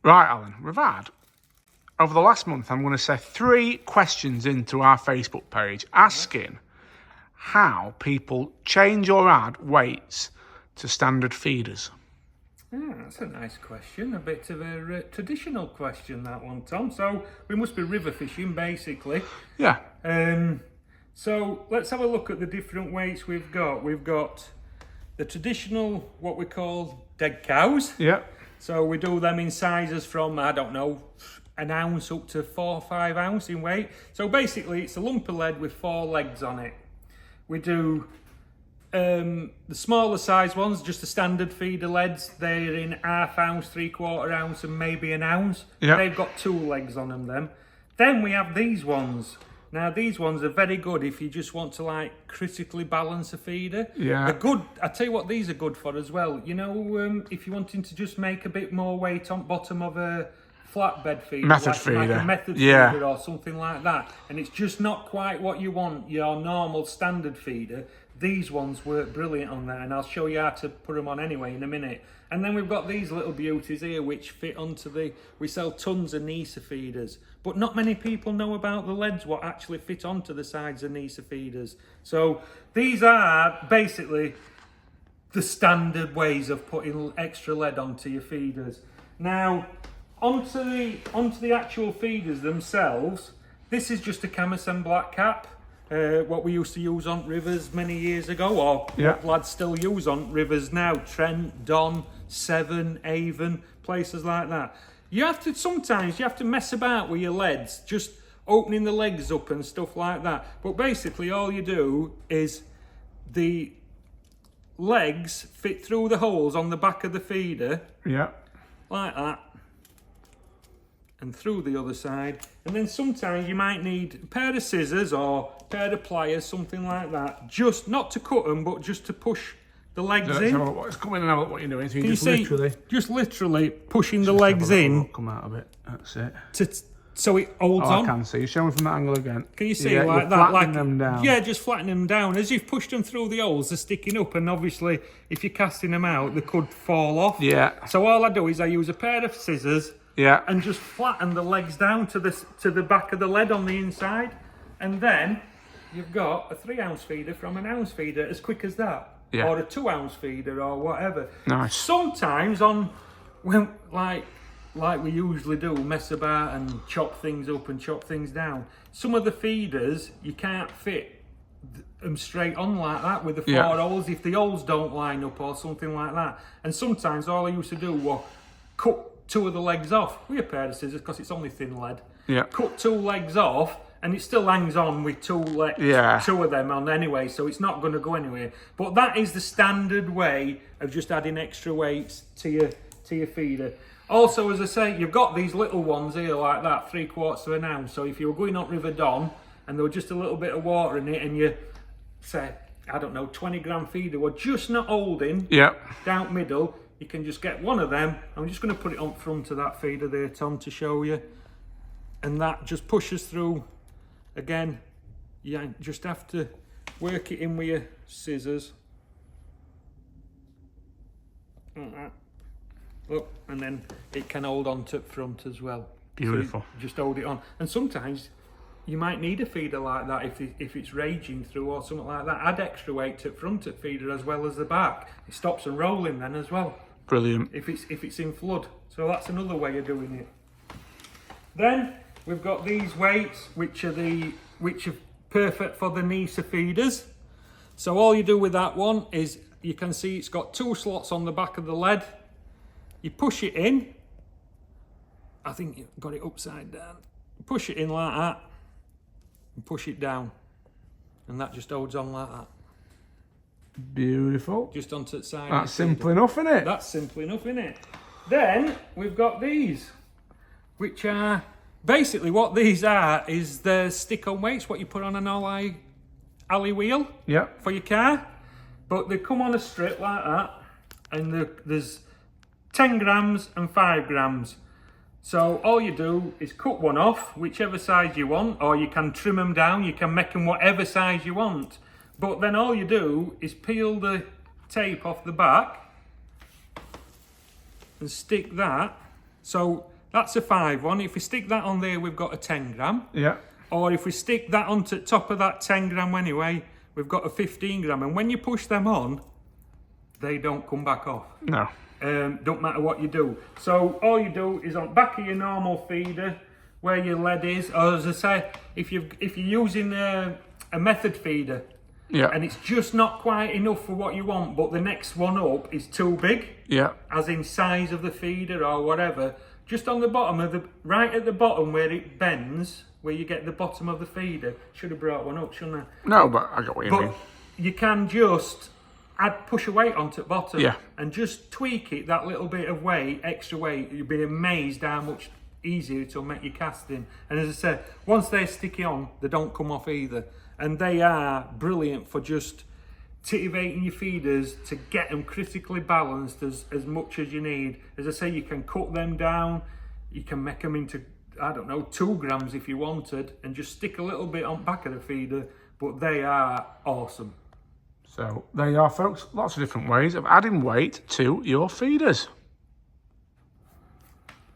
Right, Alan, we've had, over the last month, I'm going to say 3 questions into our Facebook page asking how people change or add weights to standard feeders. Yeah, that's a nice question. A bit of a traditional question, that one, Tom. So we must be river fishing, basically. Yeah. So let's have a look at the different weights we've got. We've got the traditional, what we call dead cows. Yeah. So we do them in sizes from, I don't know, an ounce up to 4 or 5 ounce in weight. So basically it's a lump of lead with 4 legs on it. We do the smaller size ones, just the standard feeder leads. They're in ½ ounce, 3/4 ounce and maybe an ounce. Yep. They've got 2 legs on them. Then we have these ones. Now these ones are very good if you just want to like critically balance a feeder. Yeah. They're good. I tell you what, these are good for as well. You know, if you're wanting to just make a bit more weight on bottom of a flatbed feeder, like a method feeder or something like that, and it's just not quite what you want, your normal standard feeder. These ones work brilliant on there, and I'll show you how to put them on anyway in a minute. And then we've got these little beauties here which fit onto we sell tons of Nisa feeders, but not many people know about the leads what actually fit onto the sides of Nisa feeders. So these are basically the standard ways of putting extra lead onto your feeders. Now onto the actual feeders themselves, this is just a Camasan black cap. What we used to use on rivers many years ago, or what lads still use on rivers now. Trent, Don, Severn, Avon, places like that. Sometimes you have to mess about with your leads, just opening the legs up and stuff like that. But basically all you do is the legs fit through the holes on the back of the feeder. Yeah. Like that. And through the other side, and then sometimes you might need a pair of scissors or a pair of pliers, something like that, just not to cut them but just to push the legs in. Let's come in and have a look what you're doing. So you just literally pushing the legs in. Come out a bit. That's it. So it holds on. I can see. Show me from that angle again. Can you see like that? Flattening them down. Yeah, just flattening them down. As you've pushed them through the holes, they're sticking up, and obviously if you're casting them out, they could fall off. Yeah. So all I do is I use a pair of scissors. Yeah. And just flatten the legs down to the back of the lead on the inside. And then you've got a 3 ounce feeder from an ounce feeder as quick as that. Yeah. Or a 2 ounce feeder or whatever. Nice. Sometimes when like we usually do, mess about and chop things up and chop things down. Some of the feeders you can't fit them straight on like that with the 4 holes if the holes don't line up or something like that. And sometimes all I used to do was cut 2 of the legs off with a pair of scissors because it's only thin lead. Yeah. Cut 2 legs off and it still hangs on with 2 of them on anyway, so it's not going to go anywhere. But that is the standard way of just adding extra weights to your feeder. Also, as I say, you've got these little ones here like that, 3/4 of an ounce. So if you were going up River Don and there was just a little bit of water in it and you say, I don't know, 20 gram feeder were just not holding down middle, you can just get one of them. I'm just going to put it on front of that feeder there, Tom, to show you. And that just pushes through. Again, you just have to work it in with your scissors. Like that. Look, and then it can hold on to front as well. Beautiful. So just hold it on. And sometimes you might need a feeder like that if it's raging through or something like that. Add extra weight to front of feeder as well as the back. It stops them rolling then as well. Brilliant. If it's in flood. So that's another way of doing it. Then we've got these weights which are perfect for the Nisa feeders. So all you do with that one is you can see it's got 2 slots on the back of the lead. You push it in. I think you've got it upside down. Push it in like that and push it down. And that just holds on like that. Beautiful. Just onto the side. That's simple enough, isn't it? That's simple enough, isn't it? Then we've got these, which are basically what these are is the stick-on weights, what you put on an alley wheel for your car. But they come on a strip like that, and there's 10 grams and 5 grams. So all you do is cut one off, whichever size you want, or you can trim them down, you can make them whatever size you want. But then all you do is peel the tape off the back and stick that So that's a 5 one. If we stick that on there, we've got a 10 gram. Yeah. Or if we stick that on top of that 10 gram anyway, we've got a 15 gram. And when you push them on, they don't come back off. No. Don't matter what you do. So all you do is on back of your normal feeder, where your lead is, or as I say, if you're using a method feeder, yeah, and it's just not quite enough for what you want, but the next one up is too big, yeah, as in size of the feeder or whatever, just on the bottom of the, right at the bottom where it bends, where you get the bottom of the feeder, should have brought one up, shouldn't I? No, but I got what you mean. You can just push a weight onto the bottom, yeah, and just tweak it, that little bit of weight, extra weight. You'll be amazed how much easier it'll make your casting. And as I said, once they're sticky on, they don't come off either, and they are brilliant for just titivating your feeders to get them critically balanced as much as you need. As I say, you can cut them down, you can make them into, I don't know, 2 grams if you wanted, and just stick a little bit on back of the feeder, but they are awesome. So there you are, folks, lots of different ways of adding weight to your feeders.